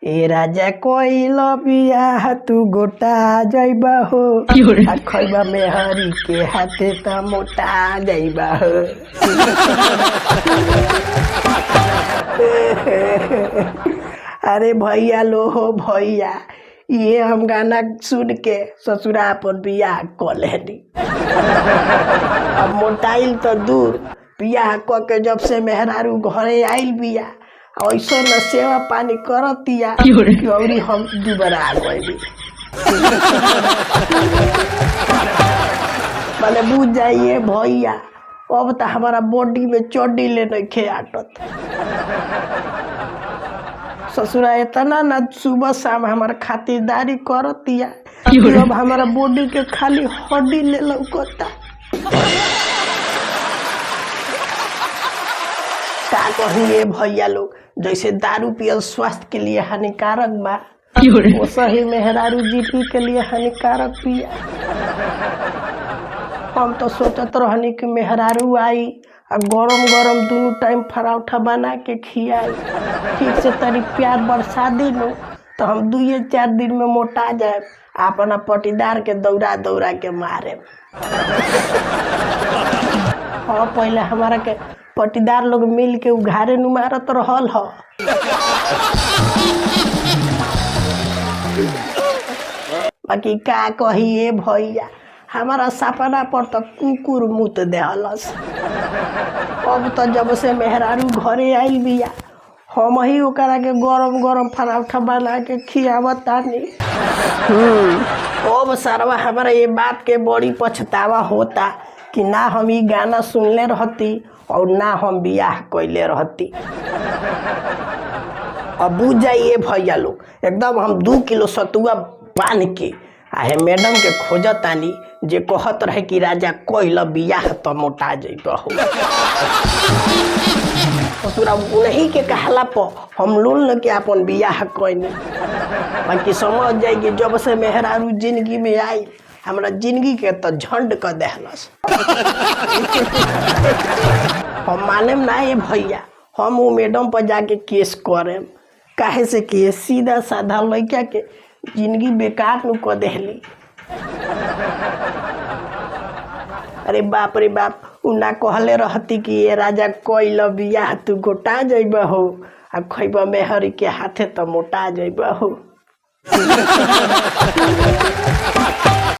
ए राजा कोइल बियाह तू गोटा जइबा हो आ खइबा मेहरी के हाथे त मोटा जइबा हो। अरे भैया लो हो भैया, ये हम गाना सुन के ससुरा अपन बियाह क लेनी। अब मोटाइल तो दूर, बियाह क के जब से मेहरारू घरे आइल बिया ऐसा न सेवा पानी करतिया कि औरी हम दुबारा आ गइली। माने बुझ जाइए भैया, अब तो हमारा बॉडी में चड्डी ले नइखे आटत। ससुरा इतना ना सुबह शाम हमारा खातिरदारी करतिया कि अब हमारा बॉडी के खाली हड्डी ले लौकता। का कहिए भैया लोग, जैसे दारू पियल स्वास्थ्य के लिए हानिकारक बा, वो सही मेहरारू जीती के लिए हानिकारक पिया। हम तो सोचत रहनी कि मेहरारू आई और गरम गरम दोनों टाइम पराठा बना के खियाई, ठीक से तरी प्यार बरसा दिनो तो हम 2-4 दिन में मोटा जाए, अपना पटीदार के दौड़ा दौड़ा के मारे। और पहले हमारा के पटीदार लोग मिल के उघारे नु मारत रहल ह। बाकी का कहिए भैया, हमारा सपना पर तो कुकुर मुत देहलस। अब तो जब से मेहरारू घरे आइल बिया, हम ही ओकरा के गरम गरम पराठा बना के खियावत तानी। अब सरवा हमारा ये बात के बड़ी पछतावा होता कि ना हम ये गाना सुनले रहती और ना हम बियाह कैले रहती। अब बुझ जाइए भैया लोग, एकदम हम 2 किलो सतुआ बांध के आहे मैडम के खोजतानी जे कहत रहे कि राजा कोइल बियाह तो मोटा जइबा हो। ससुरा उन्हीं के कहला पर हम लोन के अपन बियाह कैनी। बाकी समझ जाएगी जब से मेहरारू जिंदगी में आई, हमरा जिंदगी के तो झंड कर देहलस। हम माने ना ये भैया, हम वो मैडम पर जाके केस करें, काहे से कि सीधा साधा लड़का के जिंदगी बेकार नु कर देहली। अरे बाप रे बाप, उना कहले रहती कि ये राजा कोइल बियाह तू गोटा जइबा हो आ खइबा मेहरी के हाथे तो मोटा जइबा हो।